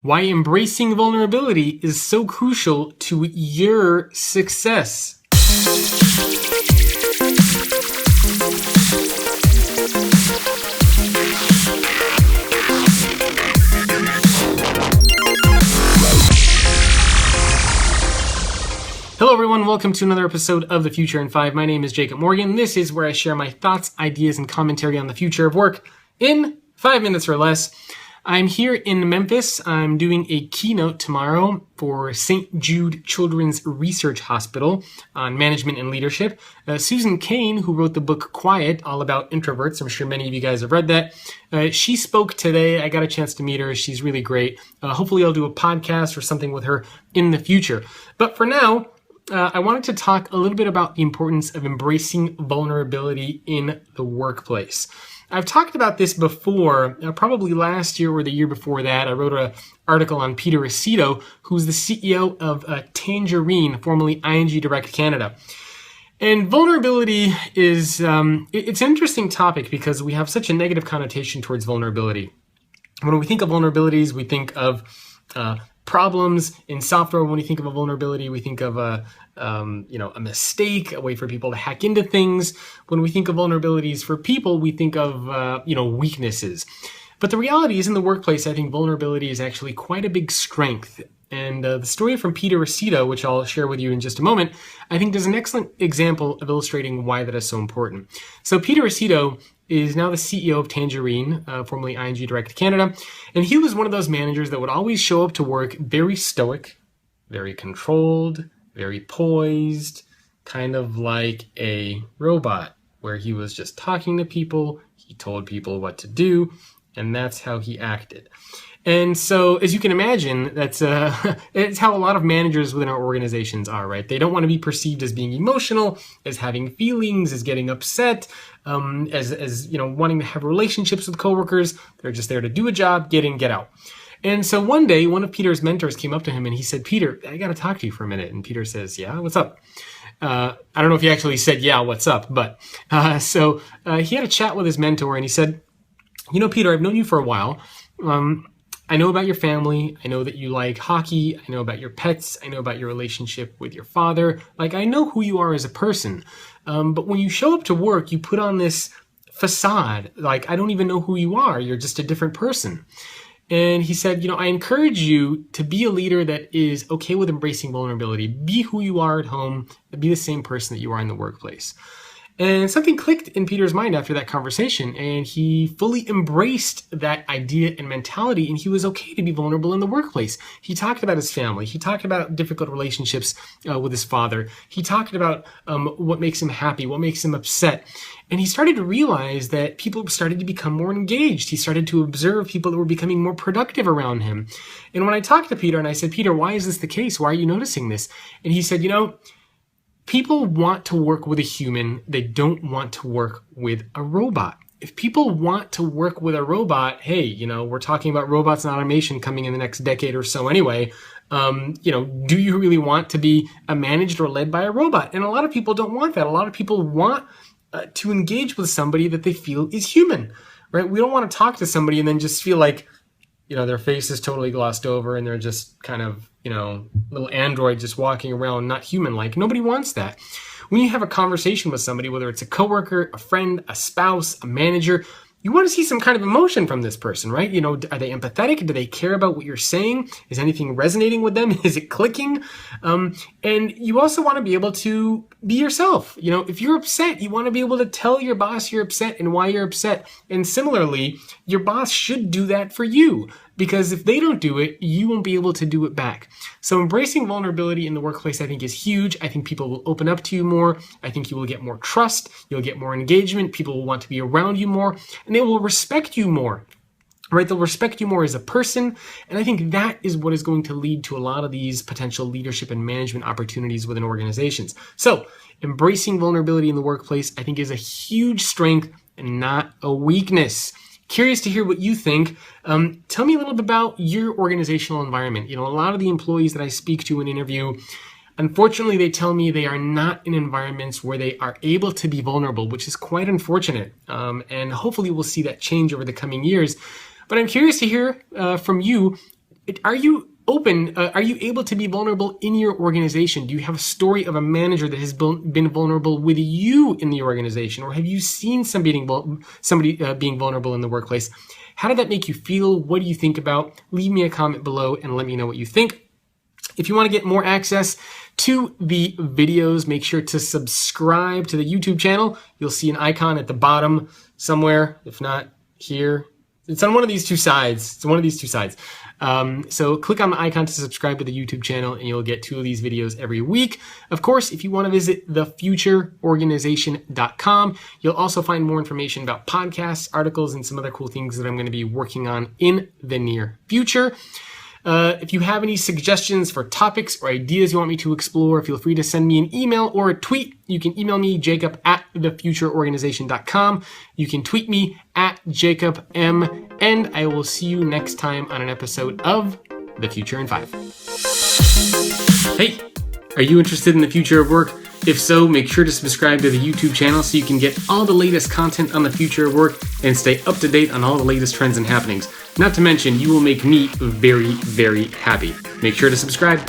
Why embracing vulnerability is so crucial to your success. Hello everyone, welcome to another episode of The Future in 5. My name is Jacob Morgan. This is where I share my thoughts, ideas, and commentary on the future of work in 5 minutes or less. I'm here in Memphis. I'm doing a keynote tomorrow for St. Jude Children's Research Hospital on management and leadership. Susan Cain, who wrote the book Quiet, all about introverts, I'm sure many of you guys have read that. She spoke today. I got a chance to meet her. She's really great. Hopefully I'll do a podcast or something with her in the future. But for now, I wanted to talk a little bit about the importance of embracing vulnerability in the workplace. I've talked about this before, probably last year or the year before that. I wrote an article on Peter Aceto, who's the CEO of Tangerine, formerly ING Direct Canada. And vulnerability is, it's an interesting topic because we have such a negative connotation towards vulnerability. When we think of vulnerabilities, we think of problems in software. When we think of a vulnerability, we think of a mistake, a way for people to hack into things. When we think of vulnerabilities for people, we think of weaknesses. But the reality is, in the workplace, I think vulnerability is actually quite a big strength. And the story from Peter Aceto, which I'll share with you in just a moment, I think does an excellent example of illustrating why that is so important. So Peter Aceto is now the CEO of Tangerine, formerly ING Direct Canada. And he was one of those managers that would always show up to work very stoic, very controlled, very poised, kind of like a robot, where he was just talking to people, he told people what to do, and that's how he acted. And so, as you can imagine, that's it's how a lot of managers within our organizations are, right? They don't want to be perceived as being emotional, as having feelings, as getting upset, as wanting to have relationships with coworkers. They're just there to do a job, get in, get out. And so one day, one of Peter's mentors came up to him and he said, "Peter, I got to talk to you for a minute." And Peter says, "Yeah, what's up?" I don't know if he actually said, "Yeah, what's up?" But so he had a chat with his mentor and he said, "Peter, I've known you for a while. I know about your family. I know that you like hockey. I know about your pets. I know about your relationship with your father. Like, I know who you are as a person. But when you show up to work, you put on this facade. Like, I don't even know who you are. You're just a different person." And he said, I encourage you to be a leader that is okay with embracing vulnerability. Be who you are at home. Be the same person that you are in the workplace. And something clicked in Peter's mind after that conversation, and he fully embraced that idea and mentality, and he was okay to be vulnerable in the workplace. He talked about his family. He talked about difficult relationships with his father. He talked about what makes him happy, what makes him upset. And he started to realize that people started to become more engaged. He started to observe people that were becoming more productive around him. And when I talked to Peter and I said, "Peter, why is this the case? Why are you noticing this?" And he said, people want to work with a human. They don't want to work with a robot. If people want to work with a robot, hey, we're talking about robots and automation coming in the next decade or so anyway. Do you really want to be managed or led by a robot? And a lot of people don't want that. A lot of people want to engage with somebody that they feel is human, right? We don't want to talk to somebody and then just feel like, their face is totally glossed over and they're just kind of, little android just walking around, not human-like. Nobody wants that. When you have a conversation with somebody, whether it's a coworker, a friend, a spouse, a manager, you want to see some kind of emotion from this person, right? Are they empathetic? Do they care about what you're saying? Is anything resonating with them? Is it clicking? And you also want to be able to be yourself. If you're upset, you want to be able to tell your boss you're upset and why you're upset. And similarly, your boss should do that for you, because if they don't do it, you won't be able to do it back. So embracing vulnerability in the workplace, I think, is huge. I think people will open up to you more. I think you will get more trust. You'll get more engagement. People will want to be around you more, and they will respect you more. Right? They'll respect you more as a person. And I think that is what is going to lead to a lot of these potential leadership and management opportunities within organizations. So embracing vulnerability in the workplace, I think, is a huge strength and not a weakness. Curious to hear what you think. Tell me a little bit about your organizational environment. A lot of the employees that I speak to and interview, unfortunately, they tell me they are not in environments where they are able to be vulnerable, which is quite unfortunate. And hopefully we'll see that change over the coming years. But I'm curious to hear from you. are you open? Are you able to be vulnerable in your organization? Do you have a story of a manager that has been vulnerable with you in the organization? Or have you seen somebody being vulnerable in the workplace? How did that make you feel? What do you think about? Leave me a comment below and let me know what you think. If you want to get more access to the videos, make sure to subscribe to the YouTube channel. You'll see an icon at the bottom somewhere, if not here. It's on one of these two sides. So click on the icon to subscribe to the YouTube channel and you'll get 2 of these videos every week. Of course, if you want to visit thefutureorganization.com, you'll also find more information about podcasts, articles, and some other cool things that I'm going to be working on in the near future. If you have any suggestions for topics or ideas you want me to explore, feel free to send me an email or a tweet. You can email me, jacob@thefutureorganization.com. You can tweet me @JacobM, and I will see you next time on an episode of The Future in 5. Hey, are you interested in the future of work? If so, make sure to subscribe to the YouTube channel so you can get all the latest content on the future of work and stay up to date on all the latest trends and happenings. Not to mention, you will make me very, very happy. Make sure to subscribe.